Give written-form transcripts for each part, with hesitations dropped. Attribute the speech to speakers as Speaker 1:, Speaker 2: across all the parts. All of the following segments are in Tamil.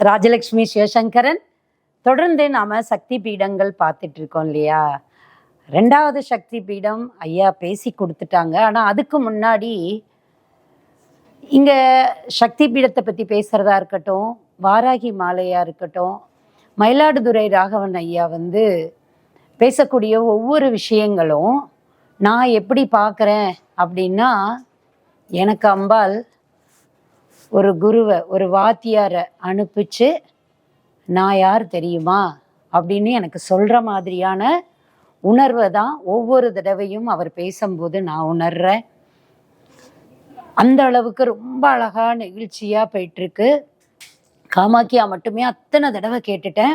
Speaker 1: ராஜலக்ஷ்மி சிவசங்கரன். தொடர்ந்து நாம சக்தி பீடங்கள் பார்த்துட்டு இருக்கோம் இல்லையா? 2வது சக்தி பீடம் ஐயா பேசி கொடுத்துட்டாங்க. ஆனா அதுக்கு முன்னாடி இங்க சக்தி பீடத்தை பத்தி பேசுறதா இருக்கட்டும், வாராகி மாலையா இருக்கட்டும், மயிலாடுதுறை ராகவன் ஐயா பேசக்கூடிய ஒவ்வொரு விஷயங்களும் நான் எப்படி பார்க்குறேன் அப்படின்னா, எனக்கு அம்பாள் ஒரு குருவை, ஒரு வாத்தியாரை அனுப்பிச்சு நான் யார் தெரியுமா அப்படின்னு எனக்கு சொல்கிற மாதிரியான உணர்வை தான் ஒவ்வொரு தடவையும் அவர் பேசும்போது நான் உணர்றேன். அந்த அளவுக்கு ரொம்ப அழகா நெகிழ்ச்சியாக போயிட்டுருக்கு. காமாக்கியா மட்டுமே அத்தனை தடவை கேட்டுட்டேன்.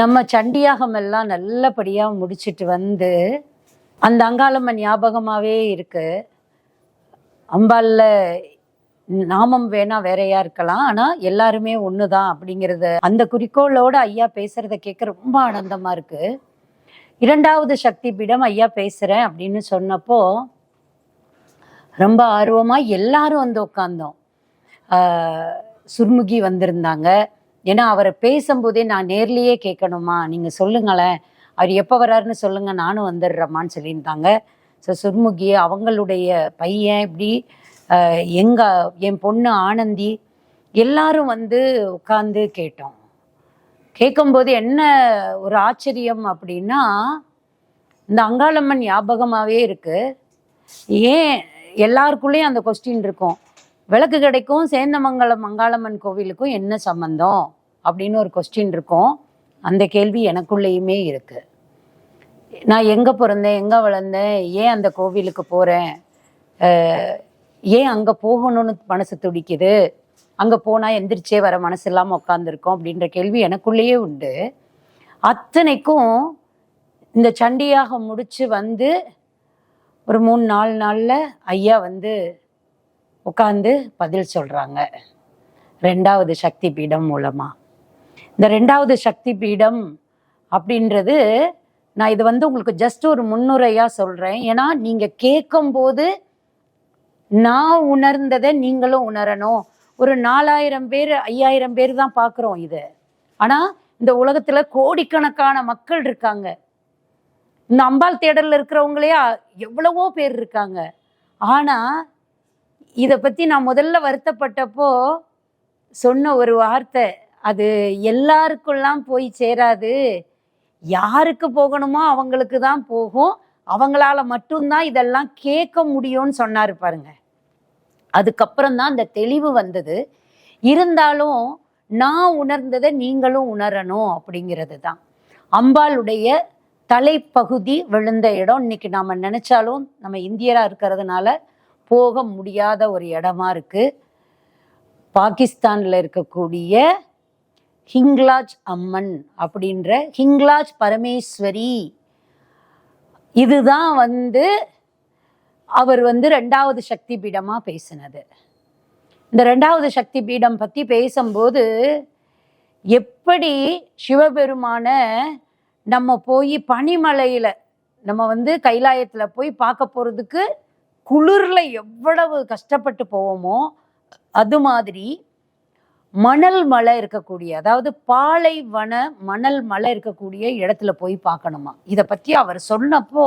Speaker 1: நம்ம சண்டியாகம் எல்லாம் நல்லபடியாக முடிச்சுட்டு அந்த அங்காளம்மன் ஞாபகமாகவே இருக்கு. அம்பாலில் நாமம் வேணா வேறையா இருக்கலாம், ஆனால் எல்லாருமே ஒன்று தான் அப்படிங்கிறத அந்த குறிக்கோளோட ஐயா பேசுறத கேட்க ரொம்ப ஆனந்தமாக இருக்கு. 2வது சக்தி பீடம் ஐயா பேசுகிறேன் அப்படின்னு சொன்னப்போ ரொம்ப ஆர்வமாக எல்லாரும் உட்காந்தோம். சுர்முகி வந்திருந்தாங்க. ஏன்னா அவரை பேசும்போதே நான் நேர்லேயே கேட்கணுமா, நீங்கள் சொல்லுங்களேன், அவர் எப்போ வர்றாருன்னு சொல்லுங்கள், நானும் வந்துடுறேம்மான்னு சொல்லியிருந்தாங்க. ஸோ சுர்முகி, அவங்களுடைய பையன், இப்படி என் பொண்ணு ஆனந்தி எல்லாரும் உட்காந்து கேட்டோம். கேட்கும்போது என்ன ஒரு ஆச்சரியம் அப்படின்னா, இந்த அங்காளம்மன் ஞாபகமாகவே இருக்கு. ஏன் எல்லாருக்குள்ளேயும் அந்த கொஸ்டின் இருக்கும், விளக்கு கிடைக்கும் சேந்தமங்கலம் அங்காளம்மன் கோவிலுக்கும் என்ன சம்பந்தம் அப்படின்னு ஒரு கொஸ்டின் இருக்கும். அந்த கேள்வி எனக்குள்ளேயுமே இருக்கு. நான் எங்கே பிறந்தேன், எங்கே வளர்ந்தேன், ஏன் அந்த கோவிலுக்கு போகிறேன், ஏன் அங்கே போகணும்னு மனசு துடிக்குது, அங்கே போனால் எந்திரிச்சே வர மனசு இல்லாமல் உட்காந்துருக்கோம் அப்படின்ற கேள்வி எனக்குள்ளேயே உண்டு. அத்தனைக்கும் இந்த சண்டியாக முடிச்சு ஒரு 3-4 நாளில் ஐயா உட்காந்து பதில் சொல்கிறாங்க 2வது சக்தி பீடம் மூலமாக. இந்த 2வது சக்தி பீடம் அப்படின்றது நான் இது உங்களுக்கு ஜஸ்ட் ஒரு முன்னுரையாக சொல்கிறேன். ஏன்னா நீங்கள் கேட்கும்போது நான் உணர்ந்ததை நீங்களும் உணரணும். ஒரு 4000 பேர் 5000 பேர் தான் பார்க்குறோம் இது. ஆனால் இந்த உலகத்தில் கோடிக்கணக்கான மக்கள் இருக்காங்க. இந்த அம்பாள் தேடலில் இருக்கிறவங்களே எவ்வளவோ பேர் இருக்காங்க. ஆனால் இதை பற்றி நான் முதல்ல வருத்தப்பட்டப்போ சொன்ன ஒரு வார்த்தை, அது எல்லாருக்கெல்லாம் போய் சேராது, யாருக்கு போகணுமோ அவங்களுக்கு தான் போகும், அவங்களால மட்டும்தான் இதெல்லாம் கேட்க முடியும்னு சொன்னார் பாருங்க. அதுக்கப்புறம் தான் அந்த தெளிவு வந்தது. இருந்தாலும் நான் உணர்ந்ததை நீங்களும் உணரணும் அப்படிங்கிறது தான். அம்பாளுடைய தலைப்பகுதி விழுந்த இடம் இன்னைக்கு நாம் நினைச்சாலும் நம்ம இந்தியராக இருக்கிறதுனால போக முடியாத ஒரு இடமா இருக்கு. பாகிஸ்தானில் இருக்கக்கூடிய ஹிங்லாஜ் அம்மன் அப்படின்ற ஹிங்லாஜ் பரமேஸ்வரி, இதுதான் அவர் 2வது சக்தி பீடமாக பேசினது. இந்த 2வது சக்தி பீடம் பற்றி பேசும்போது எப்படி சிவபெருமான நம்ம போய் பனிமலையில் நம்ம கைலாயத்தில் போய் பார்க்க போகிறதுக்கு குளிரில் எவ்வளவு கஷ்டப்பட்டு போவோமோ, அது மாதிரி மணல் மலை இருக்கக்கூடிய, அதாவது பாலைவன மணல் மலை இருக்கக்கூடிய இடத்துல போய் பார்க்கணுமா. இதை பற்றி அவர் சொன்னப்போ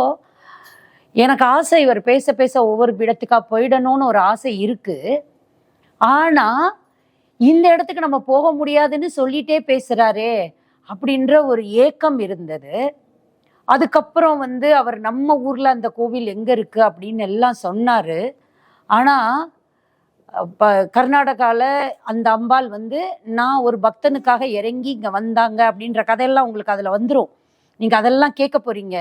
Speaker 1: எனக்கு ஆசை, இவர் பேச பேச ஒவ்வொரு பீடத்துக்கா போயிடணும்னு ஒரு ஆசை இருக்கு. ஆனால் இந்த இடத்துக்கு நம்ம போக முடியாதுன்னு சொல்லிட்டே பேசுகிறாரே அப்படின்ற ஒரு ஏக்கம் இருந்தது. அதுக்கப்புறம் அவர் நம்ம ஊரில் அந்த கோவில் எங்கே இருக்குது அப்படின்னு எல்லாம் சொன்னார். ஆனால் கர்நாடகாவில் அந்த அம்பாள் நான் ஒரு பக்தனுக்காக இறங்கி இங்கே வந்தாங்க அப்படின்ற கதையெல்லாம் உங்களுக்கு அதில் வந்துடும். நீங்கள் அதெல்லாம் கேட்க போகிறீங்க.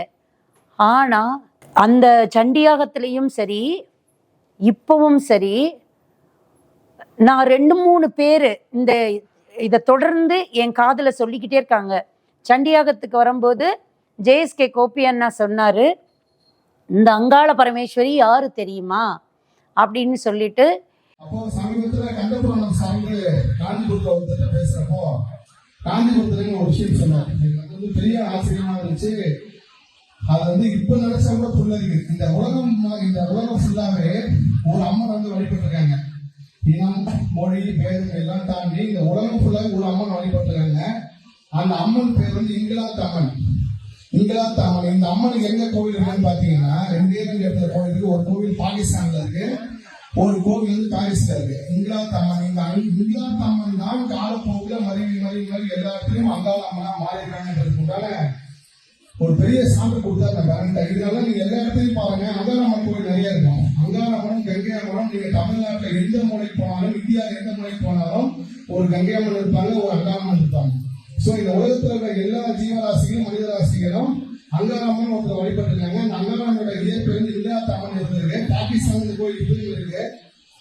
Speaker 1: ஆனால் அந்த சண்டியாகத்திலையும் சரி, இப்பவும் சரி, நான் 2-3 பேர் இதை தொடர்ந்து என் காதில் சொல்லிக்கிட்டே இருக்காங்க. சண்டியாகத்துக்கு வரும்போது JSK கோபி அண்ணா சொன்னார், இந்த அங்காள பரமேஸ்வரி யாரு தெரியுமா அப்படின்னு சொல்லிட்டு.
Speaker 2: அப்போ சமீபத்தில் கண்டபுரம் சாமி காஞ்சிபுரத்துல பேசுறப்போ காஞ்சிபுரத்துல ஒரு விஷயம் சொன்னார். பெரிய ஆச்சரியமா இருந்துச்சு. அது இப்ப நினைச்சா கூட புரியுது. இந்த உலகம் ஃபுல்லாவே ஒரு அம்மன் வழிபட்டு இருக்காங்க. இனம் மொழி பேதம் எல்லாம் தாண்டி இந்த உலகம் ஃபுல்லா ஒரு அம்மன் வழிபட்டுருக்காங்க. அந்த அம்மன் பேர் வந்து இங்கிலாந்து அம்மன். இங்கிலாந்து அம்மன். இந்த அம்மனுக்கு எங்க கோவில் இருக்குன்னு பாத்தீங்கன்னா ரெண்டு இடத்துல கோவில் இருக்கு. ஒரு கோவில் பாகிஸ்தான்ல இருக்கு, ஒரு கோவில் வந்து பாரிஸ்ல இருக்கு. இங்கிலாந்து அம்மன். இந்த இங்கிலாந்து அம்மன் தான் காலப்போக்கில் மருவி எல்லா இடத்துலயும் அங்காள அம்மனா மாறிடுறாங்க. ஒரு பெரிய சான்று கொடுத்தா அந்த இதனால நீங்க எல்லா இடத்துலையும் பாருங்க அங்காளம்மன் கோவில் நிறைய இருக்கும். அங்காளம்மனும் கங்கை அம்மனும் நீங்க தமிழ்நாட்டில் எந்த மூலைக்கு போனாலும், இந்தியாவில் எந்த மூலைக்கு போனாலும் ஒரு கங்கை அம்மன் இருப்பாங்க, ஒரு அங்காளம்மன் இருப்பாங்க. சோ இந்த உலகத்துல இருக்க எல்லா ஜீவராசிகளும் மனித ராசிகளும் அங்காளம்மன் ஒருத்தர் வழிபட்டுருக்காங்க. அந்த அங்காளம்மனோட இயற்பெயர் வந்து இந்தியாத்து அம்மன் இருக்கு. பாகிஸ்தான் கோயில் இப்படியும் இருக்கு.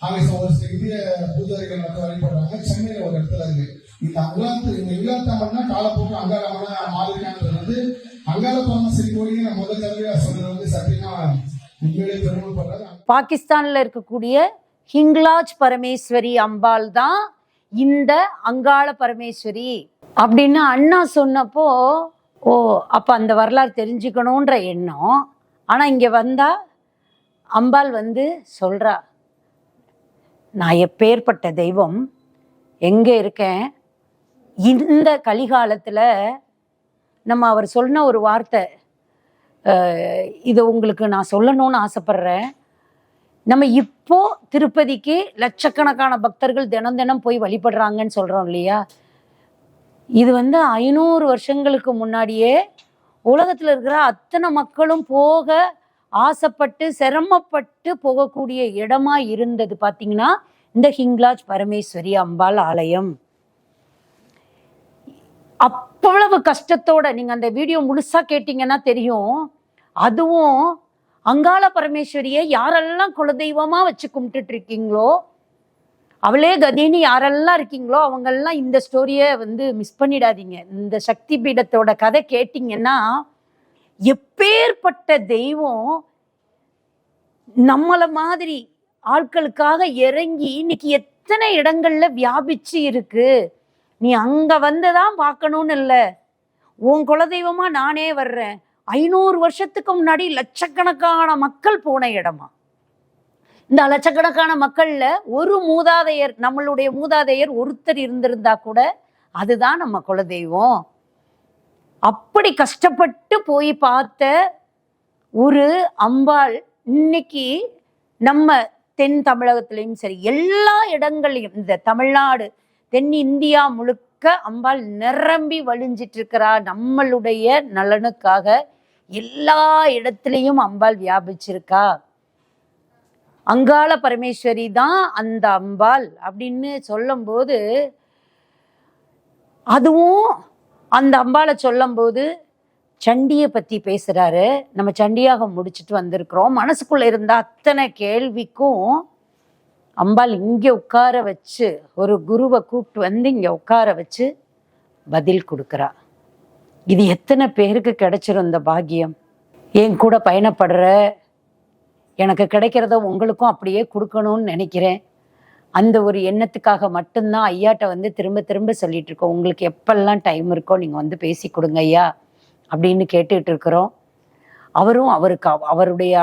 Speaker 2: அங்கே ஒரு சில இந்திய பூஜாரிகள் மட்டும் வழிபடுறாங்க. சென்னையில ஒரு இடத்துல இருக்கு. இந்த இங்கிலாந்து அம்மன்னா காலப்போக்கு அங்காளம்மனா மாறிருக்காங்கிறது வந்து அங்காள பரமேஸ்வரி கோயிலுக்கு நான் முதல் தடவையா சொல்றது வந்து சத்தியமா உண்மையிலே பெருமைப்படுறாங்க.
Speaker 1: பாகிஸ்தான்ல இருக்கக்கூடிய ஹிங்லாஜ் பரமேஸ்வரி அம்பாள் தான் இந்த அங்காள பரமேஸ்வரி அப்படின்னு அண்ணா சொன்னப்போ, ஓ அப்ப அந்த வரலாறு தெரிஞ்சுக்கணுன்ற எண்ணம். ஆனா இங்க வந்தா அம்பாள் வந்து சொல்றா, நான் எப்பேற்பட்ட தெய்வம், எங்க இருக்கேன். இந்த கலிகாலத்துல நம்ம அவர் சொன்ன ஒரு வார்த்தை, இதை உங்களுக்கு நான் சொல்லணும்னு ஆசைப்படுறேன். நம்ம இப்போ திருப்பதிக்கு லட்சக்கணக்கான பக்தர்கள் தினம் போய் வழிபடுறாங்கன்னு சொல்றோம் இல்லையா. இது வந்து 500 வருஷங்களுக்கு முன்னாடியே உலகத்துல இருக்கிற அத்தனை மக்களும் போக ஆசைப்பட்டு சிரமப்பட்டு போகக்கூடிய இடமா இருந்தது பார்த்தீங்கன்னா இந்த ஹிங்லாஜ் பரமேஸ்வரி அம்பாள் ஆலயம். அவ்வளவு கஷ்டத்தோட நீங்க அந்த வீடியோ முழுசா கேட்டீங்கன்னா தெரியும். அதுவும் அங்காள பரமேஸ்வரியை யாரெல்லாம் குலதெய்வமா வச்சு கும்பிட்டுட்டு இருக்கீங்களோ, அவளே கதின்னு யாரெல்லாம் இருக்கீங்களோ அவங்கெல்லாம் இந்த ஸ்டோரியை வந்து மிஸ் பண்ணிடாதீங்க. இந்த சக்தி பீடத்தோட கதை கேட்டீங்கன்னா எப்பேற்பட்ட தெய்வம் நம்மள மாதிரி ஆட்களுக்காக இறங்கி இன்னைக்கு எத்தனை இடங்கள்ல வியாபிச்சு இருக்கு. நீ அங்க வந்துதான் பார்க்கணும்னு இல்லை, உன் குலதெய்வமா நானே வர்றேன். 500 வருஷத்துக்கு முன்னாடி லட்சக்கணக்கான மக்கள் போன இடமா. இந்த லட்சக்கணக்கான மக்கள்ல ஒரு மூதாதையர், நம்மளுடைய மூதாதையர் ஒருத்தர் இருந்திருந்தா கூட அதுதான் நம்ம குலதெய்வம். அப்படி கஷ்டப்பட்டு போய் பார்த்த ஒரு அம்பாள் இன்னைக்கு நம்ம தென் தமிழகத்திலையும் சரி எல்லா இடங்களையும், இந்த தமிழ்நாடு தென் இந்தியா முழுக்க அம்பாள் நிரம்பி வழிஞ்சிட்டு இருக்கிறா. நம்மளுடைய நலனுக்காக எல்லா இடத்துலையும் அம்பாள் வியாபிச்சிருக்கா. அங்காள பரமேஸ்வரி தான் அந்த அம்பாள் அப்படின்னு சொல்லும் போது, அதுவும் அந்த அம்பாளை சொல்லும் போது சண்டியை பத்தி பேசுறாரு. நம்ம சண்டியாக முடிச்சுட்டு வந்திருக்கிறோம். மனசுக்குள்ள இருந்த அத்தனை கேள்விக்கும் அம்பாள் இங்க உட்கார வச்சு, ஒரு குருவை கூப்பிட்டு வந்து இங்க உட்கார வச்சு பதில் கொடுக்குறா. இது எத்தனை பேருக்கு கிடைச்சிரும் இந்த பாக்கியம். என் கூட பயணப்படுற எனக்கு கிடைக்கிறத உங்களுக்கும் அப்படியே கொடுக்கணும்னு நினைக்கிறேன். அந்த ஒரு எண்ணத்துக்காக மட்டும்தான் ஐயாட்ட வந்து திரும்ப சொல்லிட்டு இருக்கோம். உங்களுக்கு எப்பெல்லாம் டைம் இருக்கோ நீங்க வந்து பேசி கொடுங்க ஐயா அப்படின்னு கேட்டுட்டு இருக்கிறோம். அவரும் அவருக்கு அவருடைய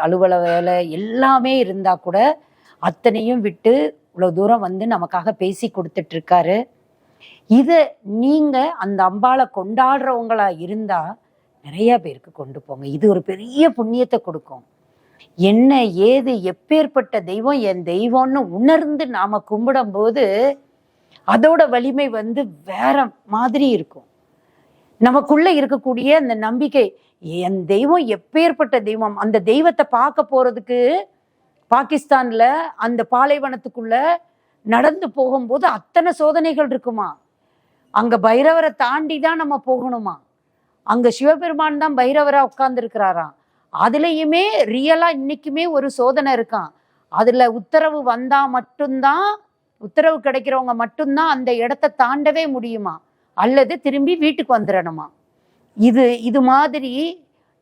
Speaker 1: அலுவல வேலை எல்லாமே இருந்தா கூட அத்தனையும் விட்டு இவ்வளவு தூரம் வந்து நமக்காக பேசி கொடுத்துட்டு இருக்காரு. இதை நீங்க அந்த அம்பாளை கொண்டாடுறவங்களா இருந்தா நிறைய பேருக்கு கொண்டு போங்க. இது ஒரு பெரிய புண்ணியத்தை கொடுக்கும். என்ன ஏது எப்பேற்பட்ட தெய்வம் என் தெய்வம்னு உணர்ந்து நாம கும்பிடும் போது அதோட வலிமை வந்து வேற மாதிரி இருக்கும். நமக்குள்ள இருக்கக்கூடிய அந்த நம்பிக்கை, என் தெய்வம் எப்பேற்பட்ட தெய்வம். அந்த தெய்வத்தை பார்க்க போறதுக்கு பாகிஸ்தான்ல அந்த பாலைவனத்துக்குள்ள நடந்து போகும்போது அத்தனை சோதனைகள் இருக்குமா. அங்க பைரவரை தாண்டி தான் நம்ம போகணுமா. அங்க சிவபெருமான் தான் பைரவரா உட்கார்ந்து இருக்கிறாராம். அதுலயுமே ரியலா இன்னைக்குமே ஒரு சோதனை இருக்கான். அதுல உத்தரவு வந்தா மட்டும்தான், உத்தரவு கிடைக்கிறவங்க மட்டும்தான் அந்த இடத்தை தாண்டவே முடியுமா, அல்லது திரும்பி வீட்டுக்கு வந்துடணுமா. இது மாதிரி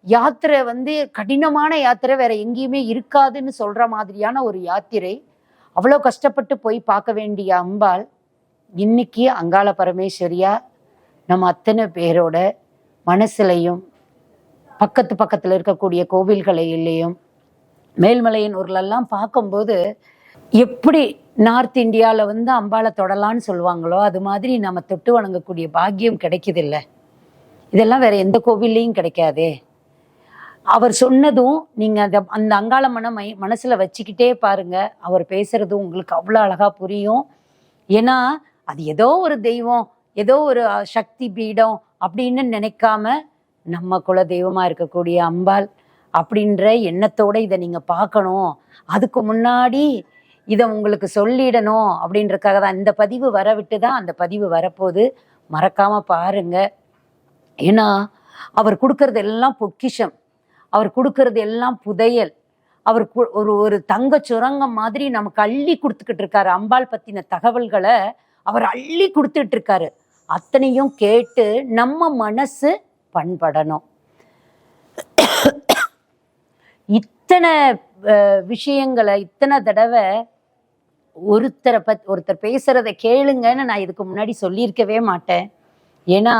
Speaker 1: யாத்திரை வந்து கடினமான யாத்திரை வேற எங்கேயுமே இருக்காதுன்னு சொல்ற மாதிரியான ஒரு யாத்திரை. அவ்வளோ கஷ்டப்பட்டு போய் பார்க்க வேண்டிய அம்பாள் இன்னைக்கு அங்காள பரமேஸ்வரியா நம்ம அத்தனை பேரோட மனசுலையும் பக்கத்துல இருக்கக்கூடிய கோவில்களையும் மேல்மலையனூர்லெல்லாம் பார்க்கும்போது எப்படி நார்த் இந்தியாவில் வந்து அம்பாளை தொடலான்னு சொல்லுவாங்களோ அது மாதிரி நம்ம தொட்டு வணங்கக்கூடிய பாக்கியம் கிடைக்குது இல்லை. இதெல்லாம் வேற எந்த கோவில்லையும் கிடைக்காதே. அவர் சொன்னதும் நீங்க அந்த அங்காள மனசுல வச்சுக்கிட்டே பாருங்க. அவர் பேசுறதும் உங்களுக்கு அவ்வளோ அழகா புரியும். ஏன்னா அது ஏதோ ஒரு தெய்வம், ஏதோ ஒரு சக்தி பீடம் அப்படின்னு நினைக்காம நம்ம குல தெய்வமா இருக்கக்கூடிய அம்பாள் அப்படின்ற எண்ணத்தோட இதை நீங்க பார்க்கணும். அதுக்கு முன்னாடி இதை உங்களுக்கு சொல்லிடணும் அப்படின்றக்காக தான் இந்த பதிவு வர விட்டு தான் அந்த பதிவு வரப்போது. மறக்காம பாருங்க. ஏன்னா அவர் கொடுக்கறது எல்லாம் பொக்கிஷம், அவர் கொடுக்கறது எல்லாம் புதையல். அவர் ஒரு ஒரு தங்க சுரங்கம் மாதிரி நமக்கு அள்ளி கொடுத்துக்கிட்டு இருக்காரு. அம்பாள் பத்தின தகவல்களை அவர் அள்ளி கொடுத்துட்டு இருக்காரு. அத்தனையும் கேட்டு நம்ம மனசு பண்படணும். இத்தனை விஷயங்களை இத்தனை தடவை ஒருத்தர் பேசுறதை கேளுங்கன்னு நான் இதுக்கு முன்னாடி சொல்லியிருக்கவே மாட்டேன். ஏன்னா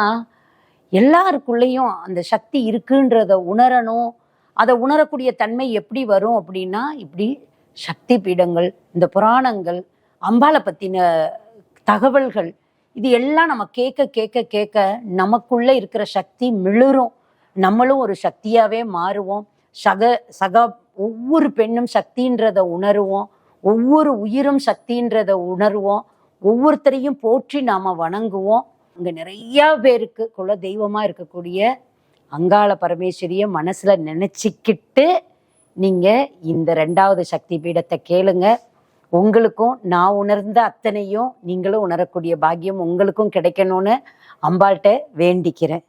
Speaker 1: எல்லாருக்குள்ளேயும் அந்த சக்தி இருக்குன்றத உணரணும். அதை உணரக்கூடிய தன்மை எப்படி வரும் அப்படின்னா, இப்படி சக்தி பீடங்கள், இந்த புராணங்கள், அம்பாளை பற்றின தகவல்கள், இது எல்லாம் நம்ம கேட்க கேட்க கேட்க நமக்குள்ளே இருக்கிற சக்தி மிளரும். நம்மளும் ஒரு சக்தியாகவே மாறுவோம். சக ஒவ்வொரு பெண்ணும் சக்தின்றதை உணருவோம். ஒவ்வொரு உயிரும் சக்தின்றதை உணர்வோம். ஒவ்வொருத்தரையும் போற்றி நாம் வணங்குவோம். அங்கே நிறையா பேருக்கு குல தெய்வமாக இருக்கக்கூடிய அங்காள பரமேஸ்வரியை மனசில் நினச்சிக்கிட்டு நீங்கள் இந்த 2வது சக்தி பீடத்தை கேளுங்க. உங்களுக்கும் நான் உணர்ந்த அத்தனையும் நீங்களும் உணரக்கூடிய பாக்கியம் உங்களுக்கும் கிடைக்கணும்னு அம்பாள்கிட்ட வேண்டிக்கிறேன்.